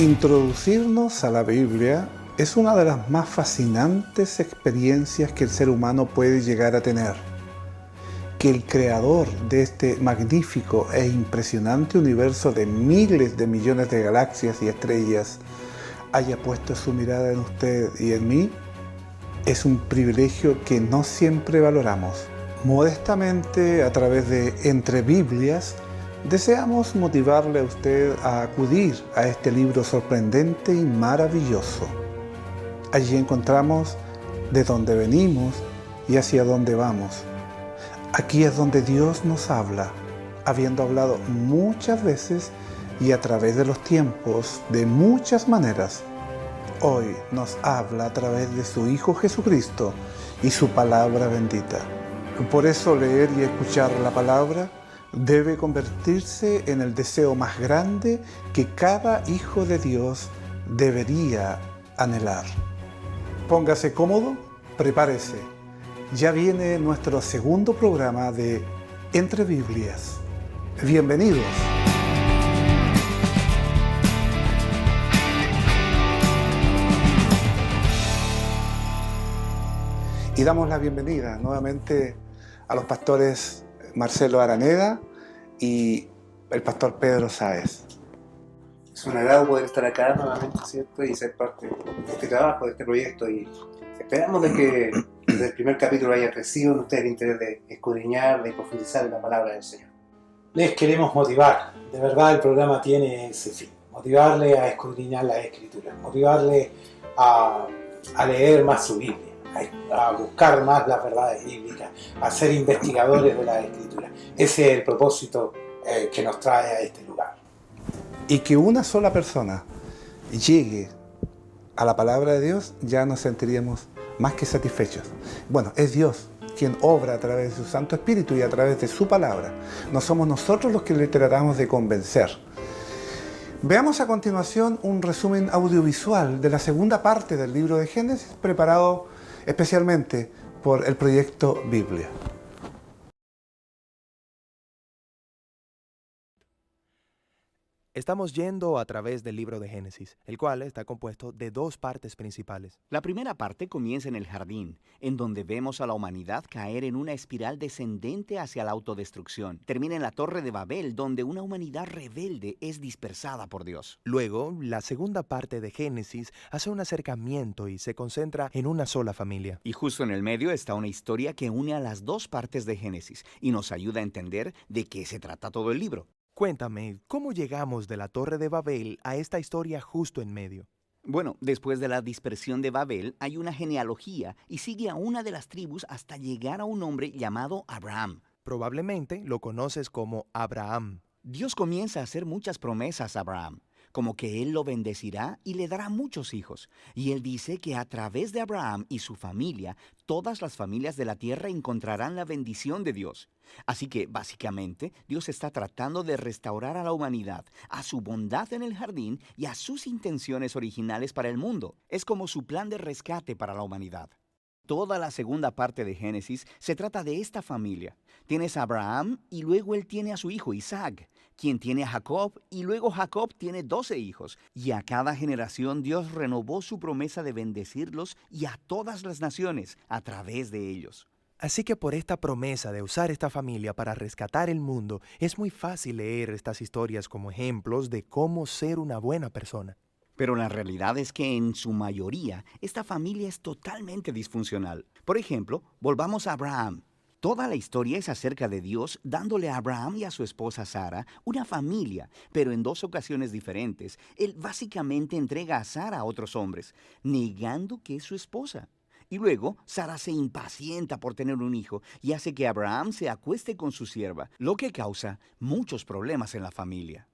Introducirnos a la Biblia es una de las más fascinantes experiencias que el ser humano puede llegar a tener. Que el creador de este magnífico e impresionante universo de miles de millones de galaxias y estrellas haya puesto su mirada en usted y en mí es un privilegio que no siempre valoramos. Modestamente, a través de Entre Biblias, deseamos motivarle a usted a acudir a este libro sorprendente y maravilloso. Allí encontramos de dónde venimos y hacia dónde vamos. Aquí es donde Dios nos habla, habiendo hablado muchas veces y a través de los tiempos, de muchas maneras. Hoy nos habla a través de su Hijo Jesucristo y su palabra bendita. Por eso leer y escuchar la palabra debe convertirse en el deseo más grande que cada hijo de Dios debería anhelar. Póngase cómodo, prepárese. Ya viene nuestro segundo programa de Entre Biblias. Bienvenidos. Y damos la bienvenida nuevamente a los pastores Marcelo Araneda y el pastor Pedro Sáez. Es un agrado poder estar acá nuevamente, ¿cierto? Y ser parte de este trabajo, de este proyecto. Y esperamos de que desde el primer capítulo haya crecido en ustedes el interés de escudriñar, de profundizar en la palabra del Señor. Les queremos motivar. De verdad el programa tiene ese fin. Motivarle a escudriñar las Escrituras. Motivarle a leer más su Biblia. A buscar más las verdades bíblicas, a ser investigadores de las Escrituras. Ese es el propósito que nos trae a este lugar. Y que una sola persona llegue a la palabra de Dios, ya nos sentiríamos más que satisfechos. Bueno, es Dios quien obra a través de su Santo Espíritu y a través de su palabra. No somos nosotros los que le tratamos de convencer. Veamos a continuación un resumen audiovisual de la segunda parte del libro de Génesis, preparado especialmente por el proyecto Biblia. Estamos yendo a través del libro de Génesis, el cual está compuesto de dos partes principales. La primera parte comienza en el jardín, en donde vemos a la humanidad caer en una espiral descendente hacia la autodestrucción. Termina en la Torre de Babel, donde una humanidad rebelde es dispersada por Dios. Luego, la segunda parte de Génesis hace un acercamiento y se concentra en una sola familia. Y justo en el medio está una historia que une a las dos partes de Génesis y nos ayuda a entender de qué se trata todo el libro. Cuéntame, ¿cómo llegamos de la Torre de Babel a esta historia justo en medio? Bueno, después de la dispersión de Babel hay una genealogía y sigue a una de las tribus hasta llegar a un hombre llamado Abraham. Probablemente lo conoces como Abraham. Dios comienza a hacer muchas promesas a Abraham, como que él lo bendecirá y le dará muchos hijos. Y él dice que a través de Abraham y su familia, todas las familias de la tierra encontrarán la bendición de Dios. Así que, básicamente, Dios está tratando de restaurar a la humanidad, a su bondad en el jardín y a sus intenciones originales para el mundo. Es como su plan de rescate para la humanidad. Toda la segunda parte de Génesis se trata de esta familia. Tienes a Abraham y luego él tiene a su hijo Isaac, quien tiene a Jacob y luego Jacob tiene 12 hijos. Y a cada generación Dios renovó su promesa de bendecirlos y a todas las naciones a través de ellos. Así que por esta promesa de usar esta familia para rescatar el mundo, es muy fácil leer estas historias como ejemplos de cómo ser una buena persona. Pero la realidad es que en su mayoría, esta familia es totalmente disfuncional. Por ejemplo, volvamos a Abraham. Toda la historia es acerca de Dios dándole a Abraham y a su esposa Sara una familia, pero en dos ocasiones diferentes, él básicamente entrega a Sara a otros hombres, negando que es su esposa. Y luego, Sara se impacienta por tener un hijo y hace que Abraham se acueste con su sierva, lo que causa muchos problemas en la familia.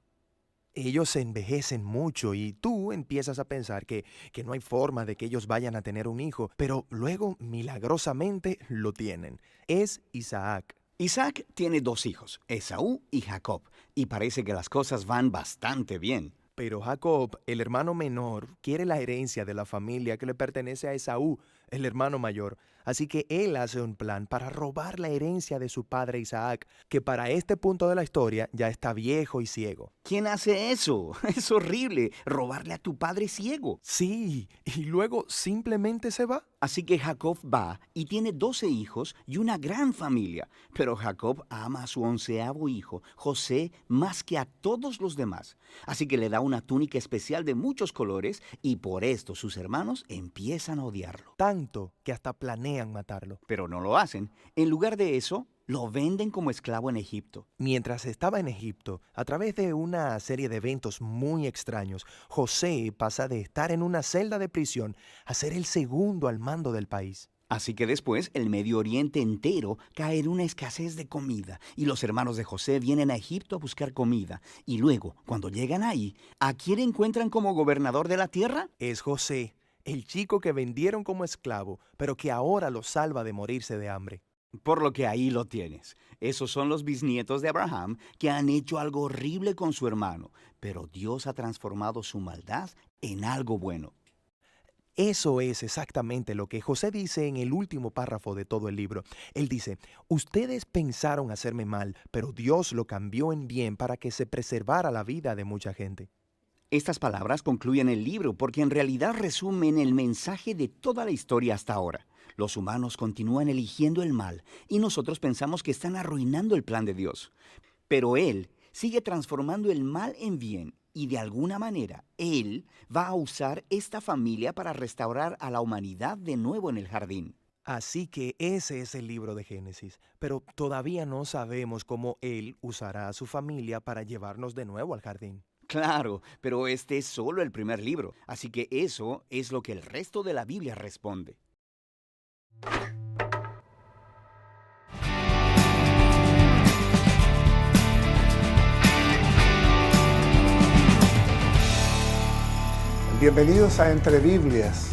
Ellos se envejecen mucho y tú empiezas a pensar que no hay forma de que ellos vayan a tener un hijo, pero luego milagrosamente lo tienen. Es Isaac. Isaac tiene 2 hijos, Esaú y Jacob, y parece que las cosas van bastante bien. Pero Jacob, el hermano menor, quiere la herencia de la familia que le pertenece a Esaú, el hermano mayor. Así que él hace un plan para robar la herencia de su padre Isaac, que para este punto de la historia ya está viejo y ciego. ¿Quién hace eso? Es horrible, robarle a tu padre ciego. Sí, y luego simplemente se va. Así que Jacob va y tiene 12 hijos y una gran familia. Pero Jacob ama a su 11º hijo, José, más que a todos los demás. Así que le da una túnica especial de muchos colores y por esto sus hermanos empiezan a odiarlo. Tanto que hasta planean matarlo. Pero no lo hacen. En lugar de eso, lo venden como esclavo en Egipto. Mientras estaba en Egipto, a través de una serie de eventos muy extraños, José pasa de estar en una celda de prisión a ser el segundo al mando del país. Así que después el Medio Oriente entero cae en una escasez de comida y los hermanos de José vienen a Egipto a buscar comida. Y luego, cuando llegan ahí, ¿a quién encuentran como gobernador de la tierra? Es José, el chico que vendieron como esclavo, pero que ahora lo salva de morirse de hambre. Por lo que ahí lo tienes. Esos son los bisnietos de Abraham que han hecho algo horrible con su hermano, pero Dios ha transformado su maldad en algo bueno. Eso es exactamente lo que José dice en el último párrafo de todo el libro. Él dice, ustedes pensaron hacerme mal, pero Dios lo cambió en bien para que se preservara la vida de mucha gente. Estas palabras concluyen el libro porque en realidad resumen el mensaje de toda la historia hasta ahora. Los humanos continúan eligiendo el mal y nosotros pensamos que están arruinando el plan de Dios. Pero Él sigue transformando el mal en bien y de alguna manera Él va a usar esta familia para restaurar a la humanidad de nuevo en el jardín. Así que ese es el libro de Génesis, pero todavía no sabemos cómo Él usará a su familia para llevarnos de nuevo al jardín. Claro, pero este es solo el primer libro, así que eso es lo que el resto de la Biblia responde. Bienvenidos a Entre Biblias.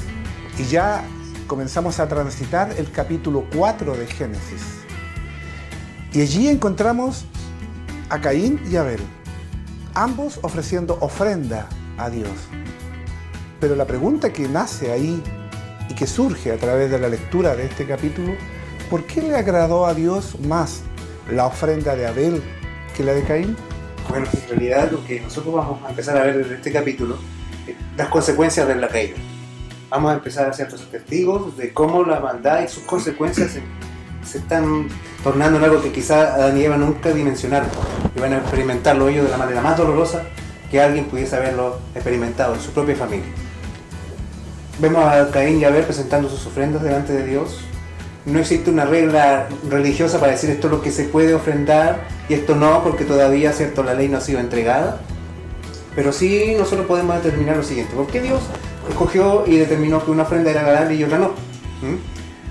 Y ya comenzamos a transitar el capítulo 4 de Génesis. Y allí encontramos a Caín y Abel, ambos ofreciendo ofrenda a Dios. Pero la pregunta que nace ahí y que surge a través de la lectura de este capítulo, ¿por qué le agradó a Dios más la ofrenda de Abel que la de Caín? Bueno, en realidad lo que nosotros vamos a empezar a ver en este capítulo es las consecuencias de la caída. Vamos a empezar a ser testigos de cómo la maldad y sus consecuencias se están tornando en algo que quizá Adán y Eva nunca dimensionaron, y van a experimentarlo ellos de la manera más dolorosa que alguien pudiese haberlo experimentado en su propia familia. Vemos a Caín y Abel presentando sus ofrendas delante de Dios. No existe una regla religiosa para decir esto es lo que se puede ofrendar y esto no, porque todavía, cierto, la ley no ha sido entregada. Pero sí nosotros podemos determinar lo siguiente: ¿por qué Dios escogió y determinó que una ofrenda era agradable y otra no?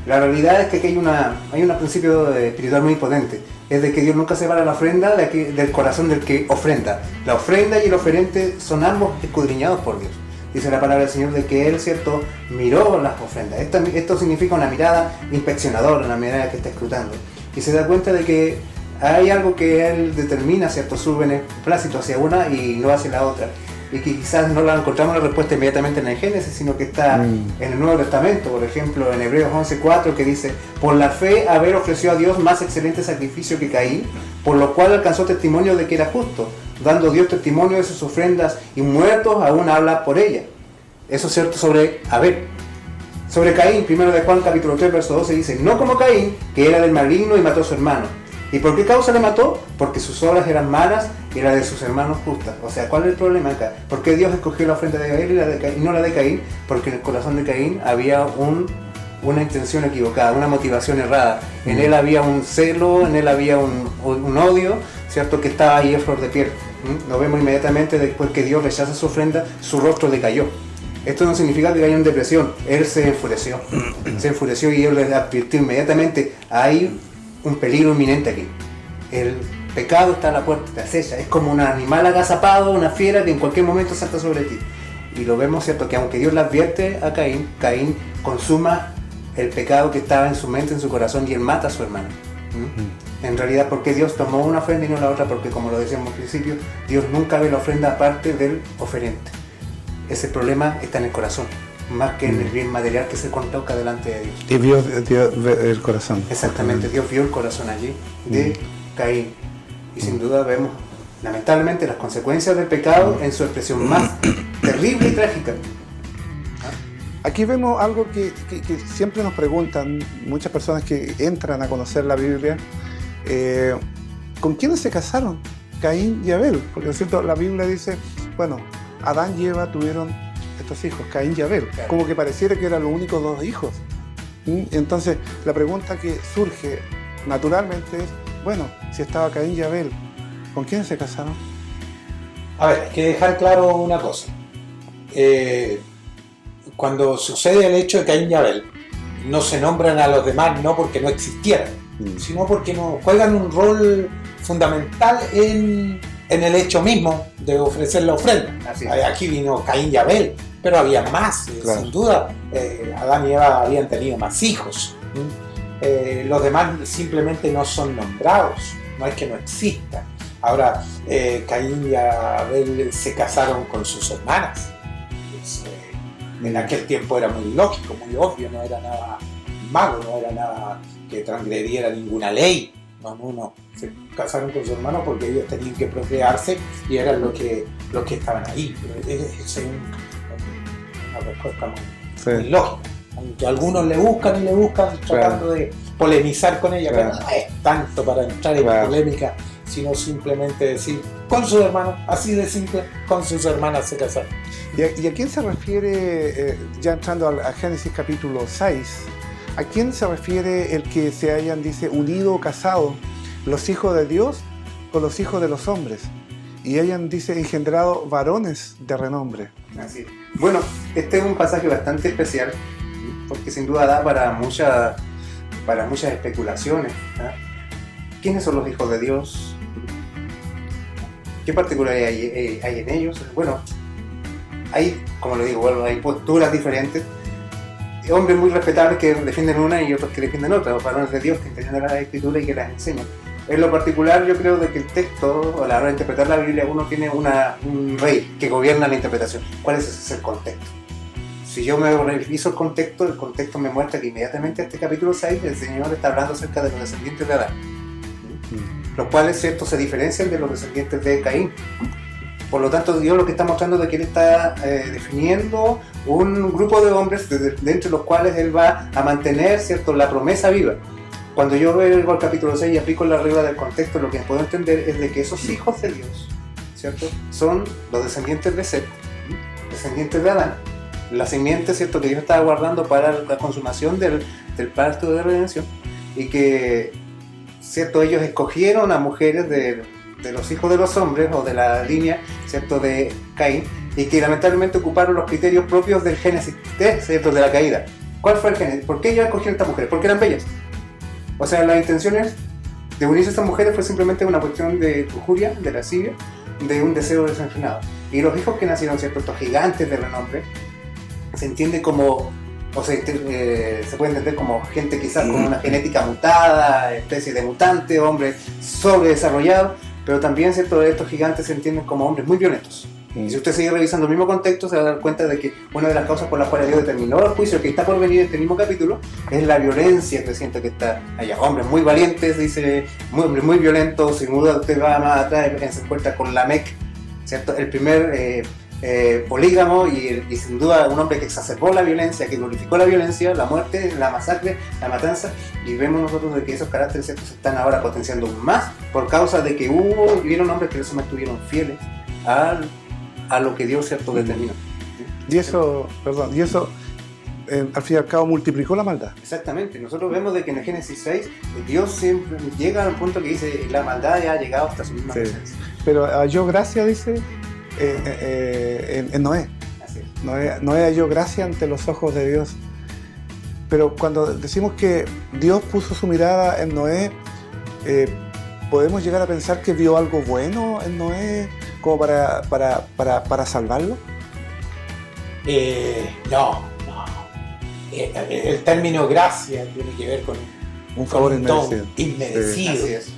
La realidad es que aquí hay un principio espiritual muy potente. Es de que Dios nunca separa la ofrenda del corazón del que ofrenda. La ofrenda y el oferente son ambos escudriñados por Dios. Dice la palabra del Señor de que Él, cierto, miró las ofrendas. Esto significa una mirada inspeccionadora, una mirada que está escrutando. Y se da cuenta de que hay algo que Él determina, cierto, su beneplácito hacia una y no hacia la otra. Y que quizás no la encontramos la respuesta inmediatamente en el Génesis, sino que está en el Nuevo Testamento. Por ejemplo, en Hebreos 11:4, que dice: por la fe Abel ofreció a Dios más excelente sacrificio que Caín, por lo cual alcanzó testimonio de que era justo, dando Dios testimonio de sus ofrendas, y muertos aún habla por ella. Eso es cierto sobre Abel. Sobre Caín, 1 de Juan capítulo 3, verso 12, dice: no como Caín, que era del maligno y mató a su hermano. ¿Y por qué causa le mató? Porque sus obras eran malas y la de sus hermanos justas. O sea, ¿cuál es el problema acá? ¿Por qué Dios escogió la ofrenda de Abel y no la de Caín? Porque en el corazón de Caín había una intención equivocada, una motivación errada. En él había un celo, en él había un odio, ¿cierto? Que estaba ahí a flor de piel. Lo vemos inmediatamente después que Dios rechaza su ofrenda, su rostro decayó. Esto no significa que cayó en depresión, él se enfureció y él le advirtió inmediatamente: hay un peligro inminente aquí. El pecado está a la puerta, te acecha. Es como un animal agazapado, una fiera que en cualquier momento salta sobre ti. Y lo vemos, cierto, que aunque Dios le advierte a Caín, Caín consuma el pecado que estaba en su mente, en su corazón, y él mata a su hermano. En realidad, ¿por qué Dios tomó una ofrenda y no la otra? Porque, como lo decíamos al principio, Dios nunca ve la ofrenda aparte del oferente. Ese problema está en el corazón. más que en el bien material que se coloca delante de Dios. Y vio el corazón. Exactamente, Dios vio el corazón allí de Caín. Y sin duda vemos, lamentablemente, las consecuencias del pecado en su expresión más terrible y trágica. Aquí vemos algo que siempre nos preguntan muchas personas que entran a conocer la Biblia. ¿Con quiénes se casaron? Caín y Abel. Porque es cierto, la Biblia dice, bueno, Adán y Eva tuvieron estos hijos, Caín y Abel. Claro. Como que pareciera que eran los únicos dos hijos. Entonces, la pregunta que surge naturalmente es, bueno, si estaba Caín y Abel, ¿con quiénes se casaron? A ver, hay que dejar claro una cosa. Cuando sucede el hecho de Caín y Abel, no se nombran a los demás no porque no existieran, sino porque no juegan un rol fundamental en el hecho mismo de ofrecer la ofrenda. Así es. Aquí vino Caín y Abel, pero había más, Claro. sin duda. Adán y Eva habían tenido más hijos. Los demás simplemente no son nombrados, no es que no existan. Ahora, Caín y Abel se casaron con sus hermanas. En aquel tiempo era muy lógico, muy obvio, no era nada malo, no era nada que transgrediera ninguna ley. No. Se casaron con sus hermanos porque ellos tenían que procrearse y eran los que estaban ahí. Es una respuesta muy lógica. Aunque algunos le buscan tratando de polemizar con ella, Claro. pero no es tanto para entrar en Claro. polémica, sino simplemente decir, con sus hermanos, así de simple, con sus hermanas se casaron. ¿Y a quién se refiere, ya entrando a Génesis capítulo 6, a quién se refiere el que se hayan, dice, unido o casado los hijos de Dios con los hijos de los hombres? Y hayan, dice, engendrado varones de renombre. Así es. Bueno, este es un pasaje bastante especial, porque sin duda da para muchas especulaciones. ¿Quiénes son los hijos de Dios? ¿Qué particularidad hay en ellos? Bueno, hay, como le digo, bueno, hay posturas diferentes. Hombres muy respetables que defienden una y otros que defienden otra, los varones de Dios que entienden la escritura y que las enseñan. En lo particular, yo creo de que el texto, a la hora de interpretar la Biblia, uno tiene un rey que gobierna la interpretación. ¿Cuál es ese contexto? Si yo me reviso el contexto me muestra que inmediatamente en este capítulo 6 el Señor está hablando acerca de los descendientes de Adán, los cuales, cierto, se diferencian de los descendientes de Caín. Por lo tanto, Dios lo que está mostrando es que Él está definiendo un grupo de hombres de entre los cuales Él va a mantener, cierto, la promesa viva. Cuando yo veo el capítulo 6 y aplico la regla del contexto, lo que puedo entender es de que esos hijos de Dios, ¿cierto?, son los descendientes de Set, descendientes de Adán, la simiente, ¿cierto?, que Dios estaba guardando para la consumación del pacto de redención, y que, ¿cierto?, ellos escogieron a mujeres de los hijos de los hombres o de la línea, ¿cierto?, de Caín, y que lamentablemente ocuparon los criterios propios del Génesis 3, ¿cierto?, de la caída. ¿Cuál fue el Génesis? ¿Por qué ellos escogieron a estas mujeres? Porque eran bellas. O sea, las intenciones de unirse a estas mujeres fue simplemente una cuestión de lujuria, de lascivia, de un deseo desenfrenado. Y los hijos que nacieron, ¿cierto?, estos gigantes de renombre, se entiende como, o sea, se puede entender como gente quizás con una genética mutada, especie de mutante, hombre sobredesarrollado, pero también, ¿cierto?, estos gigantes se entienden como hombres muy violentos. Y si usted sigue revisando el mismo contexto, se va a dar cuenta de que una de las causas por las cuales Dios determinó el juicio que está por venir en este mismo capítulo es la violencia creciente que está allá. Hombres muy valientes, dice, hombres muy violentos. Sin duda usted va más atrás y se encuentra con Lamec, ¿cierto?, el primer polígamo y sin duda un hombre que exacerbó la violencia, que glorificó la violencia, la muerte, la masacre, la matanza, y vemos nosotros de que esos caracteres, ¿cierto?, se están ahora potenciando más por causa de que hubieron hombres que no estuvieron fieles a lo que Dios, ¿cierto?, determinó. Y eso, al fin y al cabo, multiplicó la maldad. Exactamente, nosotros vemos de que en el Génesis 6 Dios siempre llega al punto que dice la maldad ya ha llegado hasta su misma presencia. Pero halló gracia, dice, en Noé. Así es. Noé halló gracia ante los ojos de Dios. Pero cuando decimos que Dios puso su mirada en Noé, ¿podemos llegar a pensar que vio algo bueno en Noé como para salvarlo? No. El término gracia tiene que ver con Un favor un don inmerecido. inmerecido. Así es.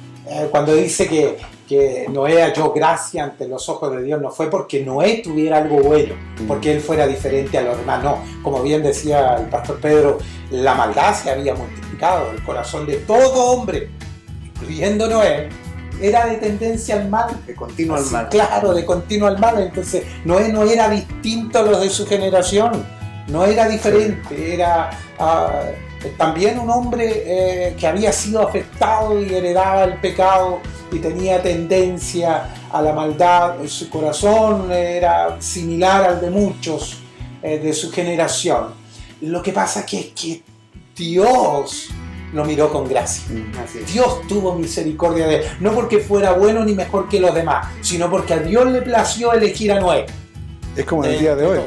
Cuando dice que que Noé halló gracia ante los ojos de Dios no fue porque Noé tuviera algo bueno, porque él fuera diferente a los demás, no. Como bien decía el pastor Pedro, la maldad se había multiplicado, el corazón de todo hombre, incluyendo Noé, era de tendencia al mal. De continuo al mal. Claro, de continuo al mal. Entonces Noé no era distinto a los de su generación, no era diferente, era también un hombre que había sido afectado y heredaba el pecado y tenía tendencia a la maldad. Su corazón era similar al de muchos de su generación. Lo que pasa es que Dios lo miró con gracia. Así es. Dios tuvo misericordia de él, no porque fuera bueno ni mejor que los demás, sino porque a Dios le plació elegir a Noé. Es como en el día de hoy,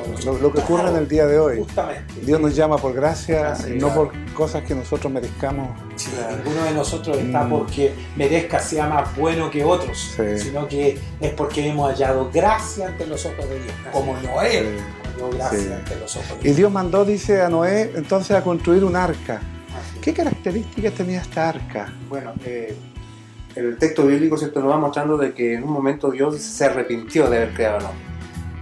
lo que ocurre en el día de hoy. Justamente. Dios nos llama por gracia, Así no es. por cosas que nosotros merezcamos. Sí, ninguno de nosotros está porque merezca sea más bueno que otros, Sí. sino que es porque hemos hallado gracia ante los ojos de Dios, como Noé halló gracia Sí. ante los ojos de Y Dios. Dios mandó, dice a Noé, entonces a construir un arca. Así es. ¿Qué características tenía esta arca? Bueno, el texto bíblico, ¿cierto?, nos va mostrando de que en un momento Dios se arrepintió de haber creado al hombre.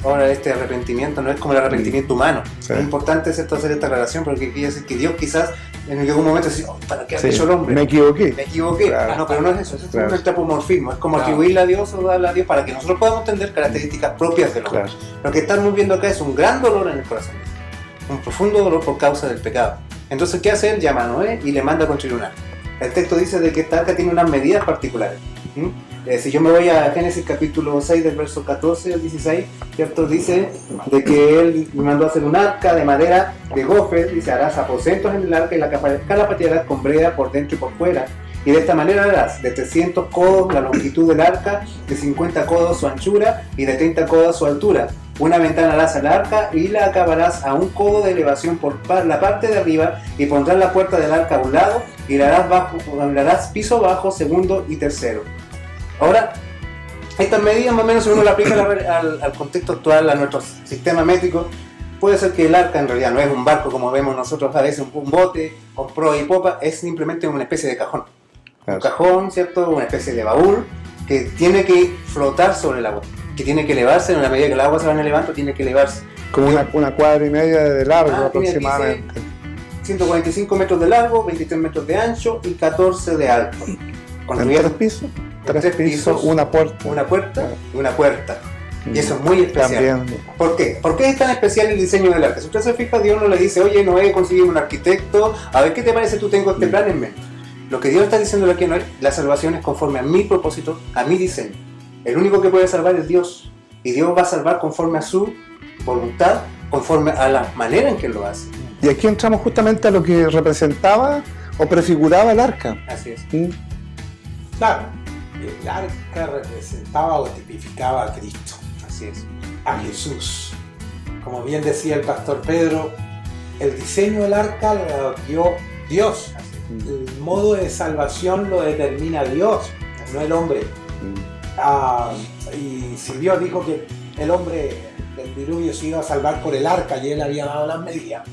Ahora, este arrepentimiento no es como el arrepentimiento humano. Sí. Es importante, ¿cierto?, hacer esta aclaración porque quiere decir que Dios quizás en algún momento dice, oh, ¿para qué has hecho el hombre? Me equivoqué. Me equivoqué. Claro. No, pero no es eso, es Claro. un antropomorfismo, es como Claro. atribuirle a Dios o darle a Dios para que nosotros podamos entender características propias del hombre. Claro. Lo que estamos viendo acá es un gran dolor en el corazón, un profundo dolor por causa del pecado. Entonces, ¿qué hace él? Llama a Noé y le manda a construir un arca. El texto dice de que esta arca tiene unas medidas particulares. Si yo me voy a Génesis capítulo 6 del verso 14 al 16, ¿cierto? Dice de que él me mandó a hacer un arca de madera de gofre, dice, harás aposentos en el arca y la calapatearás con brea por dentro y por fuera. Y de esta manera harás de 300 codos la longitud del arca, de 50 codos su anchura y de 30 codos su altura. Una ventana harás al arca y la acabarás a un codo de elevación por la parte de arriba y pondrás la puerta del arca a un lado y la harás piso bajo, segundo y tercero. Ahora, estas medidas más o menos si uno la aplica al contexto actual, a nuestro sistema métrico, puede ser que el arca en realidad no es un barco como vemos nosotros a veces, un bote con proa y popa, es simplemente una especie de cajón. Claro. Un cajón, ¿cierto? Una especie de baúl que tiene que flotar sobre el agua, que tiene que elevarse, en la medida que el agua se va elevando, tiene que elevarse. Como una cuadra y media de largo Mira, aproximadamente. 145 metros de largo, 23 metros de ancho y 14 de alto. ¿En Construyeron 3 pisos? en 3 pisos, una puerta. una puerta y una puerta. Y eso es muy especial. También. ¿Por qué? ¿Por qué es tan especial el diseño del arca? Si usted se fija, Dios no le dice, oye, Noé, conseguí un arquitecto, a ver qué te parece, tú tengo este plan en mente. Lo que Dios está diciendo aquí, Noé, la salvación es conforme a mi propósito, a mi diseño. El único que puede salvar es Dios. Y Dios va a salvar conforme a su voluntad, conforme a la manera en que lo hace. Y aquí entramos justamente a lo que representaba o prefiguraba el arca. Así es. Claro, el arca representaba o tipificaba a Cristo, Así es. a Jesús. Como bien decía el pastor Pedro, el diseño del arca lo dio Dios. El modo de salvación lo determina Dios, no el hombre. Y si Dios dijo que el hombre del diluvio se iba a salvar por el arca y él había dado las medidas,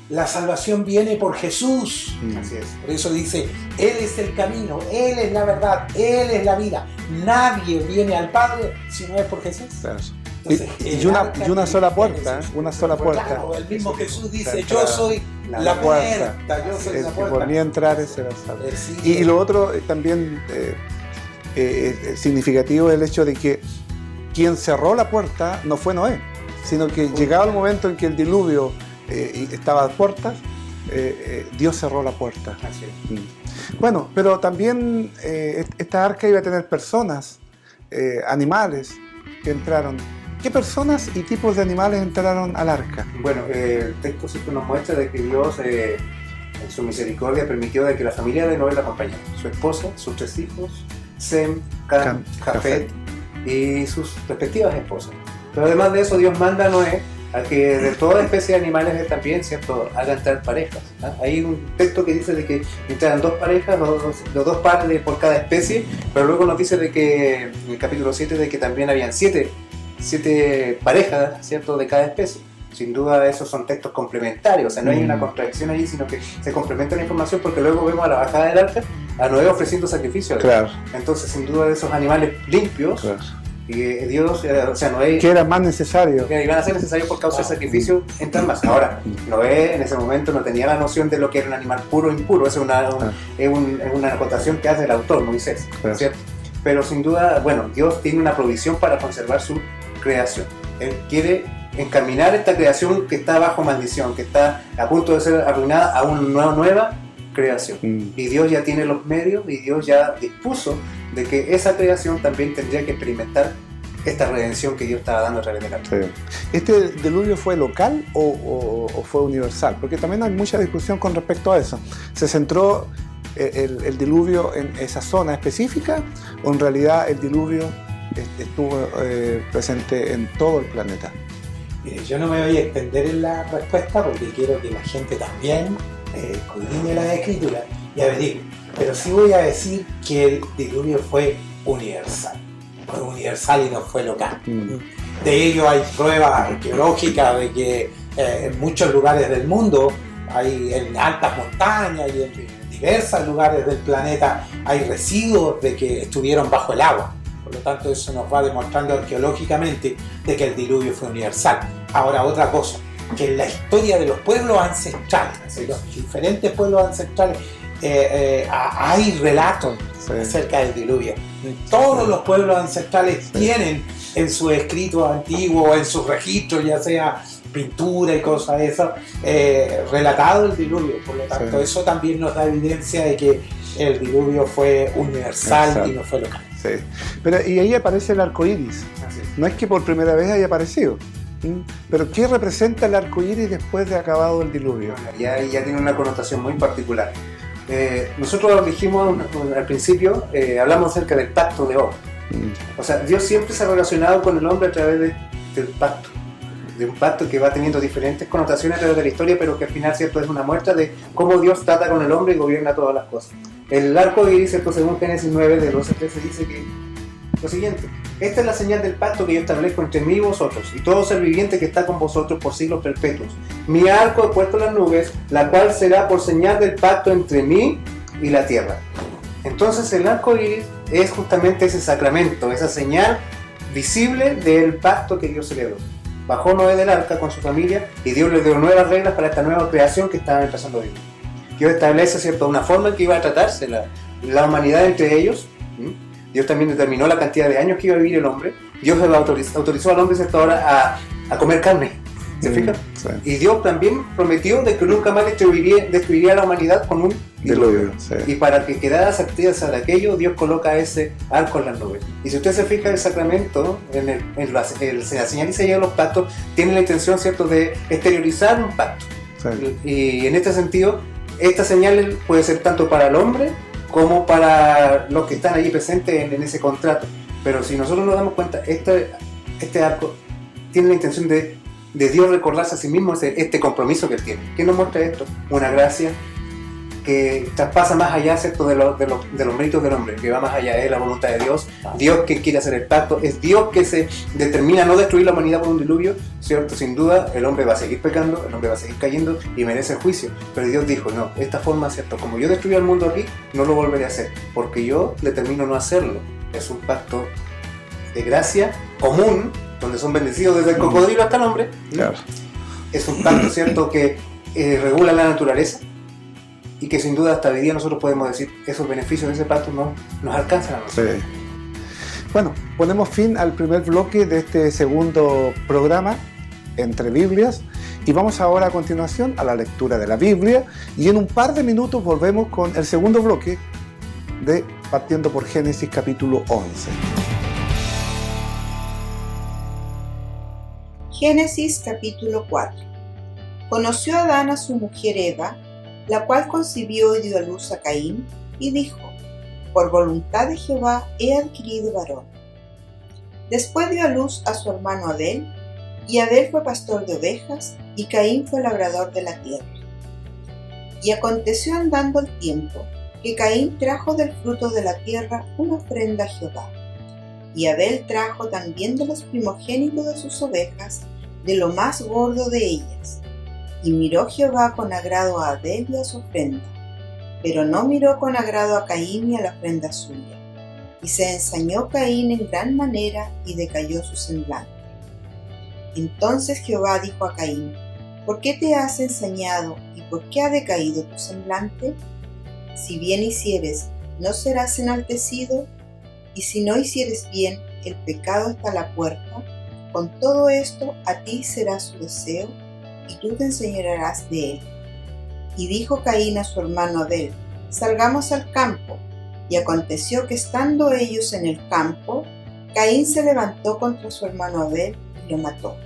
la salvación viene por Jesús. Así es. Por eso dice, Él es el camino, Él es la verdad, Él es la vida. Nadie viene al Padre si no es por Jesús. Claro. Entonces, Y el una arca sola tiene puerta, Jesús. una sola puerta. Claro, el mismo Jesús dice, Claro. yo soy la puerta, yo soy El la que puerta. por mí entrar será salvo. Sí, Y lo otro también significativo es el hecho de que quien cerró la puerta no fue Noé, sino que llegado el momento en que el diluvio estaba a puertas, Dios cerró la puerta. Así es. Bueno, pero también esta arca iba a tener personas, animales que entraron. ¿Qué personas y tipos de animales entraron al arca? Bueno, el texto siempre nos muestra de que Dios, en su misericordia, permitió de que la familia de Noé la acompañara. Su esposa, sus 3 hijos, Sem, Cam, Jafet y sus respectivas esposas. Pero además de eso, Dios manda a Noé a que de toda especie de animales también, ¿cierto?, haga entrar parejas. ¿Ah? Hay un texto que dice de que entraran 2 parejas, los 2 pares por cada especie, pero luego nos dice de que en el capítulo 7 de que también habían 7 parejas, ¿cierto?, de cada especie. Sin duda esos son textos complementarios, o sea, no hay una contradicción allí, sino que se complementa la información porque luego vemos a la bajada del arca, a Noé ofreciendo sacrificios. Claro. Entonces, sin duda, de esos animales limpios, Claro. y Dios, o sea, Noé, Que era más necesario. que iban a ser necesarios por causa del sacrificio, entran más. Ahora, Noé en ese momento no tenía la noción de lo que era un animal puro o impuro. Esa es una acotación que hace el autor, Moisés, Claro. ¿cierto? Pero sin duda, bueno, Dios tiene una provisión para conservar su creación. Él quiere encaminar esta creación que está bajo maldición, que está a punto de ser arruinada, a una nueva creación. Y Dios ya tiene los medios, y Dios ya dispuso de que esa creación también tendría que experimentar esta redención que Dios estaba dando a través de la vida. Sí. ¿Este diluvio fue local o fue universal? Porque también hay mucha discusión con respecto a eso. ¿Se centró el diluvio en esa zona específica o en realidad el diluvio estuvo presente en todo el planeta? Mire, yo no me voy a extender en la respuesta porque quiero que la gente también escudriñe las escrituras y averigüe. Pero sí voy a decir que el diluvio fue universal. Fue universal y no fue local. De ello hay pruebas arqueológicas de que en muchos lugares del mundo, en altas montañas y en diversos lugares del planeta, hay residuos de que estuvieron bajo el agua. Por lo tanto, eso nos va demostrando arqueológicamente de que el diluvio fue universal. Ahora, otra cosa, que en la historia de los pueblos ancestrales, de los diferentes pueblos ancestrales, hay relatos acerca del diluvio. Todos los pueblos ancestrales tienen en sus escritos antiguos, en sus registros, ya sea pintura y cosas de esas, relatado el diluvio. Por lo tanto, eso también nos da evidencia de que el diluvio fue universal y no fue local. Sí. Pero, y ahí aparece el arco iris. No es que por primera vez haya aparecido. Pero ¿qué representa el arco iris después de acabado el diluvio? Ya tiene una connotación muy particular. Nosotros dijimos al principio, hablamos acerca del pacto de oro. O sea, Dios siempre se ha relacionado con el hombre a través del pacto. De un pacto que va teniendo diferentes connotaciones a través de la historia, pero que al final, ¿cierto?, es una muestra de cómo Dios trata con el hombre y gobierna todas las cosas. El arco iris, ¿cierto?, según Génesis 9, de 12 a 13, dice que lo siguiente: esta es la señal del pacto que yo establezco entre mí y vosotros, y todo ser viviente que está con vosotros por siglos perpetuos. Mi arco he puesto en las nubes, la cual será por señal del pacto entre mí y la tierra. Entonces el arco iris es justamente ese sacramento, esa señal visible del pacto que Dios celebró. Bajó Noé del arca con su familia y Dios le dio nuevas reglas para esta nueva creación que estaban empezando a vivir. Dios establece, ¿cierto?, una forma en que iba a tratarse la humanidad entre ellos. Dios también determinó la cantidad de años que iba a vivir el hombre. Dios autorizó al hombre, ¿cierto?, ahora a comer carne. ¿Se fijan? Sí. Y Dios también prometió de que nunca más destruiría a la humanidad con un diluvio. Sí. Y para que quedara certeza de aquello, Dios coloca ese arco en las nubes. Y si usted se fija, el sacramento, la señal y sello de los pactos, tiene la intención, ¿cierto?, de exteriorizar un pacto. Sí. Y en este sentido, esta señal puede ser tanto para el hombre como para los que están allí presentes en ese contrato. Pero si nosotros nos damos cuenta, este arco tiene la intención de Dios recordarse a sí mismo este compromiso que Él tiene. ¿Qué nos muestra esto? Una gracia que traspasa más allá, ¿cierto?, de los méritos del hombre, que va más allá, es la voluntad de Dios. Dios que quiere hacer el pacto, es Dios que se determina a no destruir la humanidad por un diluvio, ¿cierto? Sin duda, el hombre va a seguir pecando, el hombre va a seguir cayendo y merece el juicio. Pero Dios dijo, no, esta forma, ¿cierto?, como yo destruí al mundo aquí, no lo volveré a hacer, porque yo determino no hacerlo. Es un pacto de gracia común, donde son bendecidos desde el cocodrilo hasta el hombre. Claro. Es un pacto, ¿cierto?, que regula la naturaleza y que sin duda hasta hoy día nosotros podemos decir esos beneficios de ese pacto no nos alcanzan a nosotros. Sí. Bueno, ponemos fin al primer bloque de este segundo programa, Entre Biblias, y vamos ahora a continuación a la lectura de la Biblia, y en un par de minutos volvemos con el segundo bloque de Partiendo por Génesis capítulo 11. Génesis capítulo 4. Conoció Adán a su mujer Eva, la cual concibió y dio a luz a Caín, y dijo: por voluntad de Jehová he adquirido varón. Después dio a luz a su hermano Abel, y Abel fue pastor de ovejas, y Caín fue labrador de la tierra. Y aconteció andando el tiempo, que Caín trajo del fruto de la tierra una ofrenda a Jehová. Y Abel trajo también de los primogénitos de sus ovejas, de lo más gordo de ellas. Y miró Jehová con agrado a Abel y a su ofrenda, pero no miró con agrado a Caín y a la ofrenda suya. Y se ensañó Caín en gran manera y decayó su semblante. Entonces Jehová dijo a Caín: ¿Por qué te has ensañado y por qué ha decaído tu semblante? Si bien hicieres, ¿no serás enaltecido? Y si no hicieres bien, el pecado está a la puerta. Con todo esto, a ti será su deseo, y tú te enseñorearás de él. Y dijo Caín a su hermano Abel: Salgamos al campo. Y aconteció que estando ellos en el campo, Caín se levantó contra su hermano Abel y lo mató.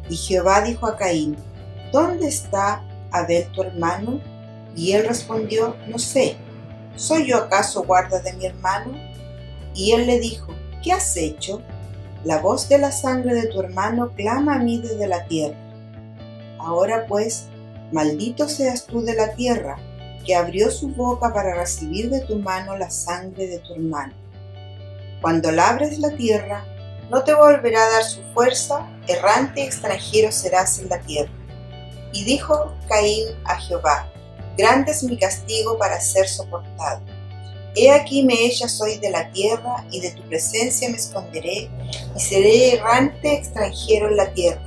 Y Jehová dijo a Caín: ¿Dónde está Abel tu hermano? Y él respondió: No sé. ¿Soy yo acaso guarda de mi hermano? Y él le dijo: ¿Qué has hecho? La voz de la sangre de tu hermano clama a mí desde la tierra. Ahora pues, maldito seas tú de la tierra, que abrió su boca para recibir de tu mano la sangre de tu hermano. Cuando labres la tierra, no te volverá a dar su fuerza, errante y extranjero serás en la tierra. Y dijo Caín a Jehová: Grande es mi castigo para ser soportado. He aquí me echas hoy de la tierra, y de tu presencia me esconderé, y seré errante extranjero en la tierra.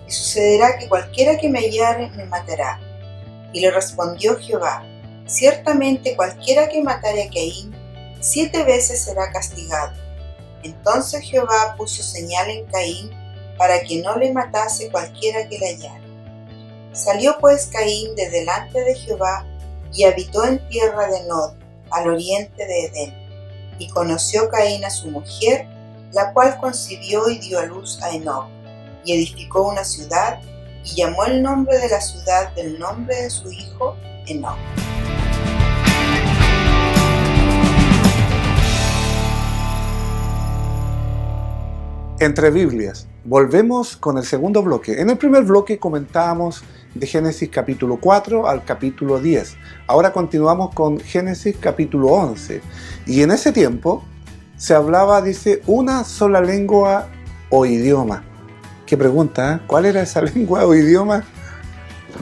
Y sucederá que cualquiera que me hallare me matará. Y le respondió Jehová: Ciertamente cualquiera que matare a Caín, 7 veces será castigado. Entonces Jehová puso señal en Caín, para que no le matase cualquiera que le hallara. Salió pues Caín de delante de Jehová, y habitó en tierra de Nod, al oriente de Edén. Y conoció Caín a su mujer, la cual concibió y dio a luz a Enoc, y edificó una ciudad, y llamó el nombre de la ciudad del nombre de su hijo, Enoc. Entre Biblias, volvemos con el segundo bloque. En el primer bloque comentábamos de Génesis capítulo 4 al capítulo 10. Ahora continuamos con Génesis capítulo 11. Y en ese tiempo se hablaba, dice, una sola lengua o idioma. ¿Qué pregunta? ¿Cuál era esa lengua o idioma?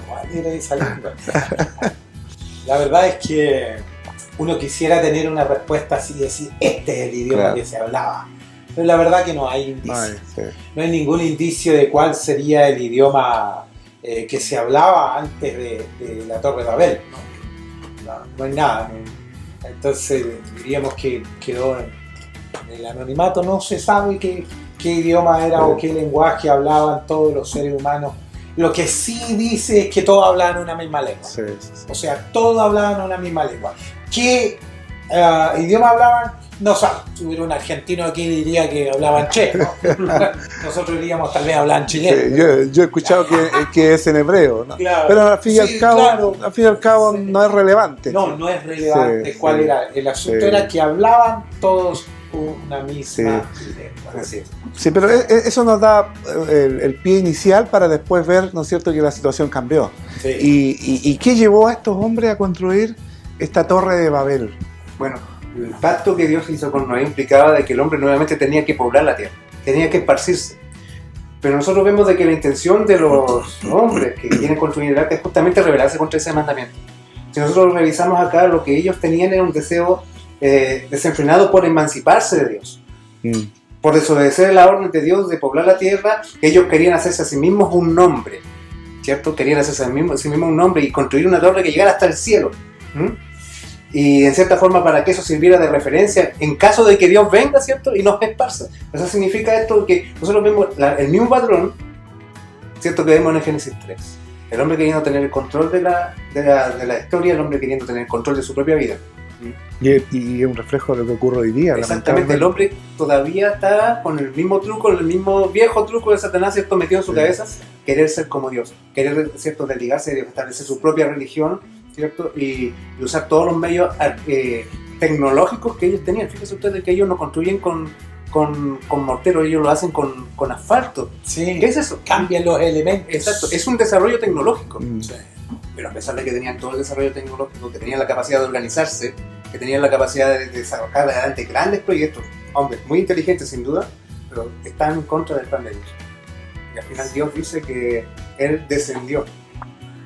¿Cuál era esa lengua? La verdad es que uno quisiera tener una respuesta así, decir, este es el idioma Claro. que se hablaba. Pero la verdad que no hay indicio. Ay, sí. No hay ningún indicio de cuál sería el idioma que se hablaba antes de la Torre de Babel. No hay nada. ¿no? Entonces diríamos que quedó en el anonimato. No se sabe qué idioma era o qué lenguaje hablaban todos los seres humanos. Lo que sí dice es que todos hablaban una misma lengua. Sí, sí, sí. O sea, todos hablaban una misma lengua. ¿Qué idioma hablaban? No sé, si hubiera un argentino aquí diría que hablaban che, ¿no? Nosotros diríamos tal vez hablaban chileno. Sí, yo he escuchado que es en hebreo, ¿no? Claro. Pero al fin y Sí, claro. al cabo Sí. no es relevante. No es relevante Sí, cuál sí. era. El asunto Sí. era que hablaban todos una misma lengua. Así es. Sí, pero eso nos da el pie inicial para después ver, ¿no es cierto?, que la situación cambió. Sí. ¿Y qué llevó a estos hombres a construir esta torre de Babel? Bueno, el pacto que Dios hizo con Noé implicaba de que el hombre nuevamente tenía que poblar la tierra, tenía que esparcirse. Pero nosotros vemos de que la intención de los hombres que quieren construir el arca es justamente rebelarse contra ese mandamiento. Si nosotros revisamos acá, lo que ellos tenían era un deseo desenfrenado por emanciparse de Dios, por desobedecer la orden de Dios de poblar la tierra. Ellos querían hacerse a sí mismos un nombre, ¿cierto? Querían hacerse a sí mismos un nombre y construir una torre que llegara hasta el cielo. Y en cierta forma para que eso sirviera de referencia en caso de que Dios venga, ¿cierto? Y nos esparza. Eso significa esto que nosotros vemos el mismo patrón, ¿cierto? Que vemos en Génesis 3. El hombre queriendo tener el control de la historia, el hombre queriendo tener el control de su propia vida. Y es un reflejo de lo que ocurre hoy día. Exactamente, el hombre todavía está con el mismo truco, el mismo viejo truco de Satanás, ¿cierto? Metido en su cabeza, querer ser como Dios, querer, ¿cierto?, desligarse de Dios, establecer su propia religión, ¿cierto? Y usar todos los medios tecnológicos que ellos tenían. Fíjense ustedes que ellos no construyen con mortero, ellos lo hacen con asfalto. Sí. ¿Qué es eso? Cambian los elementos. Exacto, es un desarrollo tecnológico. Sí. Pero a pesar de que tenían todo el desarrollo tecnológico, que tenían la capacidad de organizarse, que tenían la capacidad de sacar adelante grandes proyectos, hombres muy inteligentes sin duda, pero están en contra del plan de Dios. Y al final Dios dice que Él descendió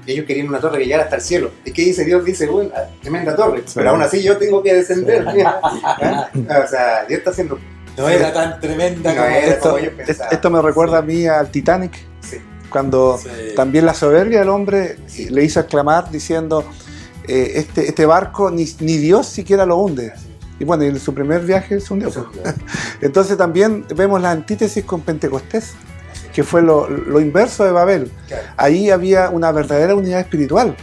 Y ellos querían una torre que llegara hasta el cielo. ¿Y qué dice Dios? Dice, bueno, tremenda torre, pero aún así yo tengo que descender. O sea, Dios está haciendo... No era tan tremenda No como era como esto. ellos pensaban. Esto me recuerda a mí al Titanic, Sí. cuando Sí. también la soberbia del hombre le hizo exclamar diciendo, este barco ni Dios siquiera lo hunde. Y bueno, en su primer viaje se hundió. Entonces también vemos la antítesis con Pentecostés, que fue lo inverso de Babel. Claro. Ahí había una verdadera unidad espiritual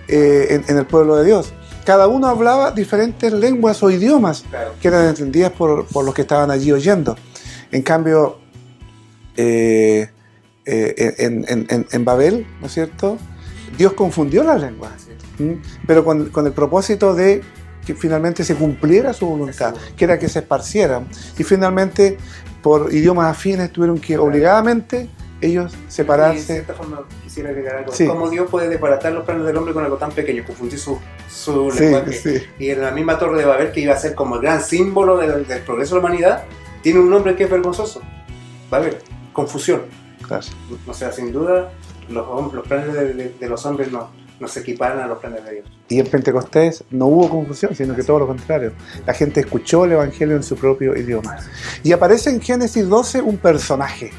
en el pueblo de Dios. Cada uno hablaba diferentes lenguas o idiomas Claro. que eran entendidas por los que estaban allí oyendo. En cambio, en Babel, ¿no es cierto?, Dios confundió las lenguas, pero con el propósito de que finalmente se cumpliera su voluntad, que era que se esparcieran. Y finalmente, por idiomas afines, tuvieron que obligadamente ellos Y de separarse. cierta forma quisiera agregar algo. Sí. ¿Cómo Dios puede desbaratar los planes del hombre con algo tan pequeño? Confundir su Sí, lenguaje. sí. Y en la misma Torre de Babel, que iba a ser como el gran símbolo del progreso de la humanidad, tiene un nombre que es vergonzoso. Babel, confusión. Claro. O sea, sin duda, los planes de los hombres no se equiparan a los planes de Dios. Y en Pentecostés no hubo confusión, sino que todo lo contrario. La gente escuchó el Evangelio en su propio idioma. Y aparece en Génesis 12 un personaje,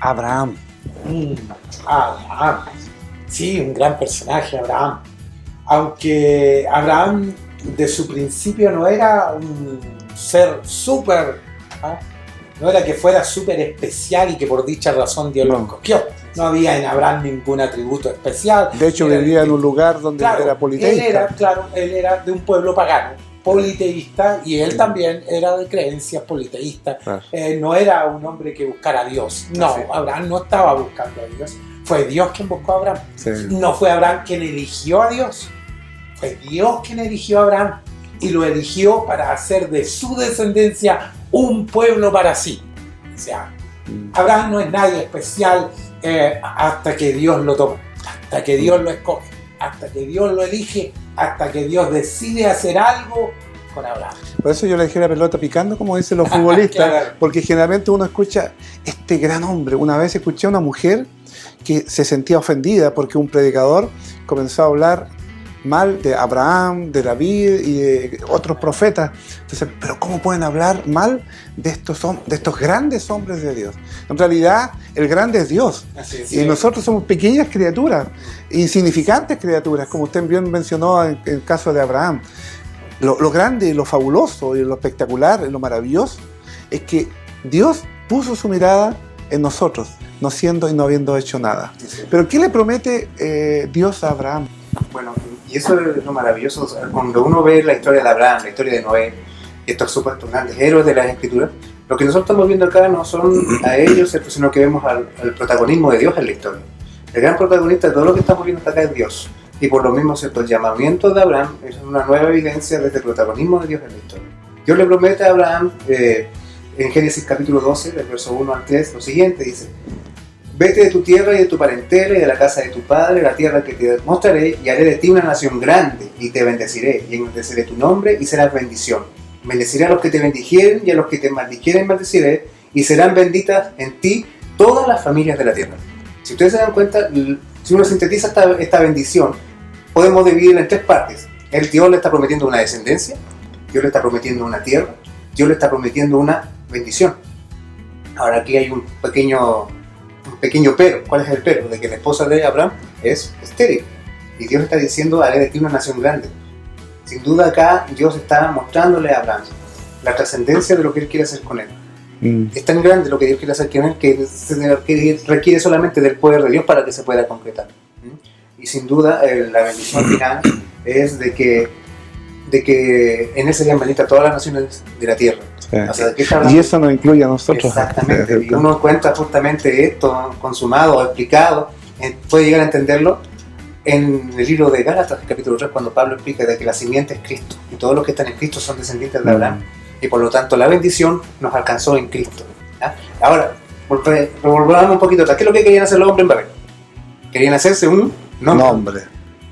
Abraham. Abraham. Sí, un gran personaje, Abraham. Aunque Abraham de su principio no era un ser súper, no era que fuera súper especial y que por dicha razón Dios lo No. escogió. No había en Abraham ningún atributo especial. De hecho, Era- vivía en un lugar donde Claro, era politeísta. él era de un pueblo pagano, politeísta, y él también era de creencias politeístas. Claro. No era un hombre que buscara a Dios. No, Sí. Abraham no estaba buscando a Dios. Fue Dios quien buscó a Abraham. Sí. No fue Abraham quien eligió a Dios. Fue Dios quien eligió a Abraham y lo eligió para hacer de su descendencia un pueblo para sí. O sea, Abraham no es nadie especial hasta que Dios lo toma, hasta que Dios lo escoge, hasta que Dios lo elige, hasta que Dios decide hacer algo con Abraham. Por eso yo le dejé la pelota picando, como dicen los futbolistas, Claro. porque generalmente uno escucha este gran hombre. Una vez escuché a una mujer que se sentía ofendida porque un predicador comenzó a hablar mal de Abraham, de David y de otros profetas. Entonces, pero ¿cómo pueden hablar mal de estos grandes hombres de Dios? En realidad, el grande es Dios. Así es. Y nosotros somos pequeñas criaturas, insignificantes criaturas, como usted bien mencionó en el caso de Abraham. Lo grande, lo fabuloso, y lo espectacular, y lo maravilloso, es que Dios puso su mirada en nosotros, no siendo y no habiendo hecho nada. Pero ¿qué le promete Dios a Abraham? Bueno, y eso es lo maravilloso. O sea, cuando uno ve la historia de Abraham, la historia de Noé, estos supuestos grandes héroes de las Escrituras, lo que nosotros estamos viendo acá no son a ellos, ¿cierto?, sino que vemos al protagonismo de Dios en la historia. El gran protagonista de todo lo que estamos viendo acá es Dios. Y por lo mismo, ¿cierto?, el llamamiento de Abraham es una nueva evidencia desde el protagonismo de Dios en la historia. Dios le promete a Abraham, en Génesis capítulo 12, del verso 1 al 3, lo siguiente, dice: vete de tu tierra y de tu parentela y de la casa de tu padre, la tierra que te mostraré, y haré de ti una nación grande, y te bendeciré, y engrandeceré tu nombre, y serás bendición. Bendeciré a los que te bendijeren, y a los que te maldijeren maldeciré, y serán benditas en ti todas las familias de la tierra. Si ustedes se dan cuenta, si uno sintetiza esta bendición, podemos dividirla en tres partes. Dios le está prometiendo una descendencia, Dios le está prometiendo una tierra, Dios le está prometiendo una bendición. Ahora aquí hay un pequeño pero. ¿Cuál es el pero? De que la esposa de Abraham es estéril. Y Dios está diciendo: haré de ti una nación grande. Sin duda acá Dios está mostrándole a Abraham la trascendencia de lo que Él quiere hacer con él. Es tan grande lo que Dios quiere hacer con él que requiere solamente del poder de Dios para que se pueda concretar. Y sin duda la bendición final es de que en Él serían benditas todas las naciones de la tierra. O sea, ¿de qué está hablando? Y eso nos incluye a nosotros. Exactamente, y uno encuentra justamente esto consumado o explicado, puede llegar a entenderlo en el libro de Gálatas, capítulo 3, cuando Pablo explica de que la simiente es Cristo, y todos los que están en Cristo son descendientes de Abraham, y por lo tanto la bendición nos alcanzó en Cristo. ¿Ya? Ahora, volvamos un poquito atrás. ¿Qué es lo que querían hacer los hombres en Babel? Querían hacerse un nombre.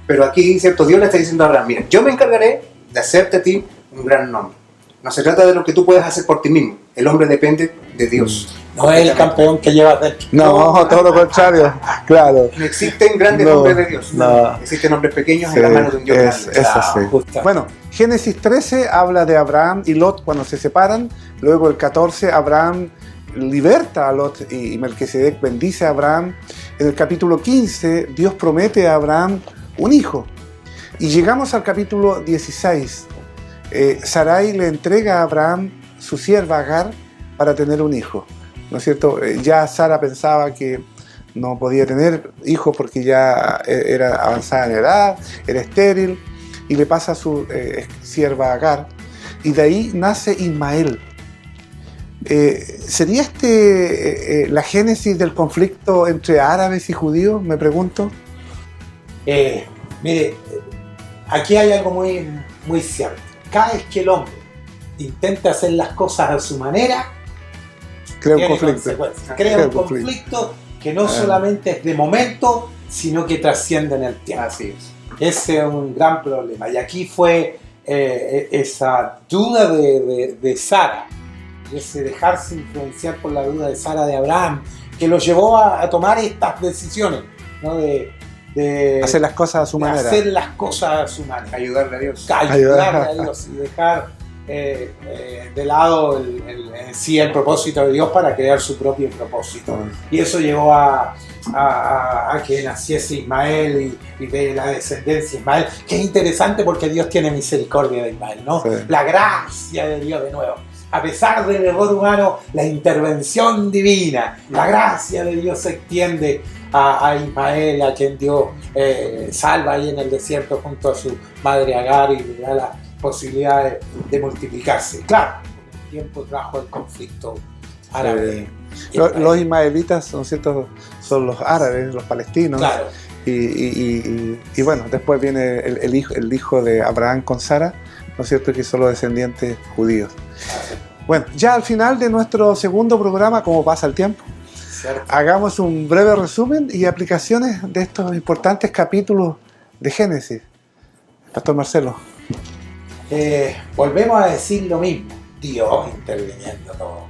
Pero aquí, ¿cierto?, Dios le está diciendo a Abraham: mira, yo me encargaré de hacerte a ti un gran nombre. No se trata de lo que tú puedes hacer por ti mismo. El hombre depende de Dios. No es el campeón que llevas dentro. No, todo lo contrario, claro. No existen grandes No, hombres de Dios. no. Existen hombres pequeños Sí, en la mano de un Dios es grande. así. Justo. Bueno, Génesis 13 habla de Abraham y Lot cuando se separan. Luego el 14, Abraham liberta a Lot y Melquisedec bendice a Abraham. En el capítulo 15, Dios promete a Abraham un hijo. Y llegamos al capítulo 16. Sarai le entrega a Abraham su sierva Agar para tener un hijo, ¿no es cierto? Ya Sara pensaba que no podía tener hijos porque ya era avanzada en edad, era estéril, y le pasa a su sierva Agar, y de ahí nace Ismael. ¿Sería la génesis del conflicto entre árabes y judíos? Me pregunto. Mire, aquí hay algo muy, muy cierto. Cada vez que el hombre intenta hacer las cosas a su manera, Crea un tiene conflicto. consecuencias. Crea un conflicto que no solamente es de momento, sino que trasciende en el tiempo. Así es. Ese es un gran problema. Y aquí fue esa duda de Sara, ese dejarse influenciar por la duda de Sara de Abraham, que lo llevó a tomar estas decisiones, ¿no? de Hacer las cosas a su de manera. hacer las cosas a su manera. Ayudarle a Dios. Ayudarle a Dios y dejar de lado el propósito de Dios para crear su propio propósito. Y eso llevó a que naciese Ismael y de la descendencia de Ismael, que es interesante porque Dios tiene misericordia de Ismael, ¿no? Sí. La gracia de Dios de nuevo. A pesar del error humano, la intervención divina, la gracia de Dios se extiende a Ismael, a quien Dios salva ahí en el desierto junto a su madre Agar y le da la posibilidad de multiplicarse. Claro, el tiempo trajo el conflicto árabe. Los ismaelitas, ¿no es cierto?, son los árabes, los palestinos. Claro. Y bueno, después viene el hijo de Abraham con Sara, ¿no es cierto?, que son los descendientes judíos. Bueno, ya al final de nuestro segundo programa, como pasa el tiempo, ¿Cierto? hagamos un breve resumen y aplicaciones de estos importantes capítulos de Génesis. Pastor Marcelo. Volvemos a decir lo mismo. Dios interviniendo todo.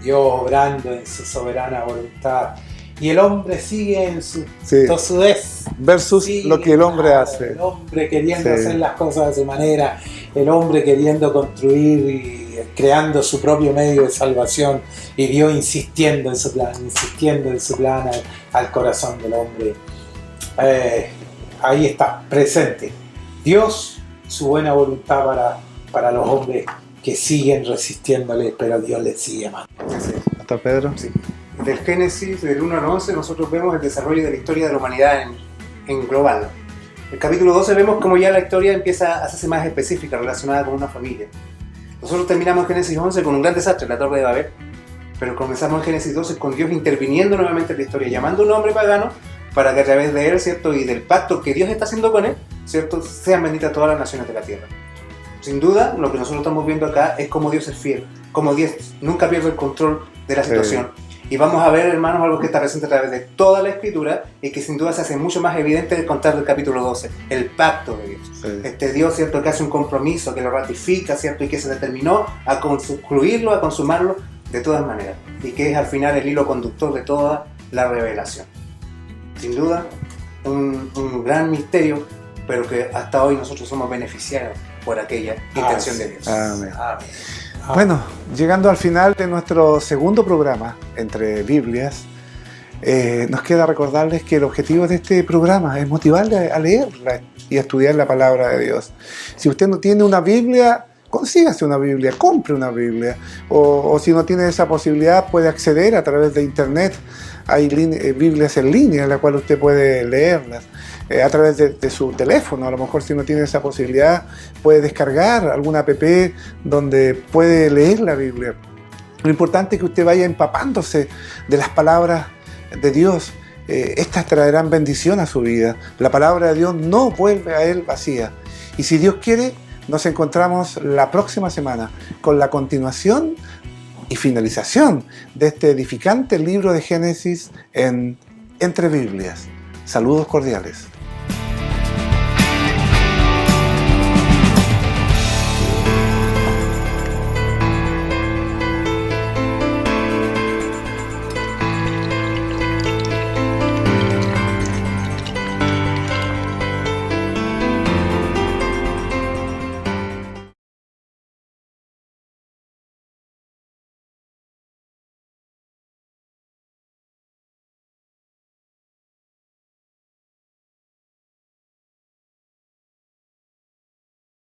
Dios obrando en su soberana voluntad. Y el hombre sigue en su tosudez. Versus lo que el hombre hace. El hombre queriendo hacer las cosas de su manera. El hombre queriendo construir y creando su propio medio de salvación. Y Dios insistiendo en su plan al corazón del hombre. Ahí está, presente. Dios, su buena voluntad para los hombres que siguen resistiéndole, pero Dios les sigue amando. Pastor Pedro. Sí. Del Génesis, del 1 al 11, nosotros vemos el desarrollo de la historia de la humanidad en global. En el capítulo 12 vemos cómo ya la historia empieza a hacerse más específica, relacionada con una familia. Nosotros terminamos en Génesis 11 con un gran desastre, la Torre de Babel, pero comenzamos en Génesis 12 con Dios interviniendo nuevamente en la historia, llamando a un hombre pagano para que a través de él, ¿cierto?, y del pacto que Dios está haciendo con él, ¿cierto?, sean benditas todas las naciones de la tierra. Sin duda, lo que nosotros estamos viendo acá es cómo Dios es fiel, cómo Dios nunca pierde el control de la situación. Y vamos a ver, hermanos, algo que está presente a través de toda la Escritura y que sin duda se hace mucho más evidente al contar del capítulo 12, el pacto de Dios. Sí. Este Dios, ¿cierto?, que hace un compromiso, que lo ratifica, ¿cierto?, y que se determinó a concluirlo, a consumarlo de todas maneras. Y que es al final el hilo conductor de toda la revelación. Sin duda, un gran misterio, pero que hasta hoy nosotros somos beneficiados por aquella intención de Dios. Amén. Amén. Bueno, llegando al final de nuestro segundo programa, Entre Biblias, nos queda recordarles que el objetivo de este programa es motivarle a leerla y a estudiar la palabra de Dios. Si usted no tiene una Biblia, consígase una Biblia, compre una Biblia. O si no tiene esa posibilidad, puede acceder a través de internet. Hay Biblias en línea en la cual usted puede leerlas. A través de su teléfono, a lo mejor si no tiene esa posibilidad, puede descargar alguna app donde puede leer la Biblia. Lo importante es que usted vaya empapándose de las palabras de Dios. Estas traerán bendición a su vida. La palabra de Dios no vuelve a él vacía. Y si Dios quiere, nos encontramos la próxima semana con la continuación y finalización de este edificante libro de Génesis en Entre Biblias. Saludos cordiales.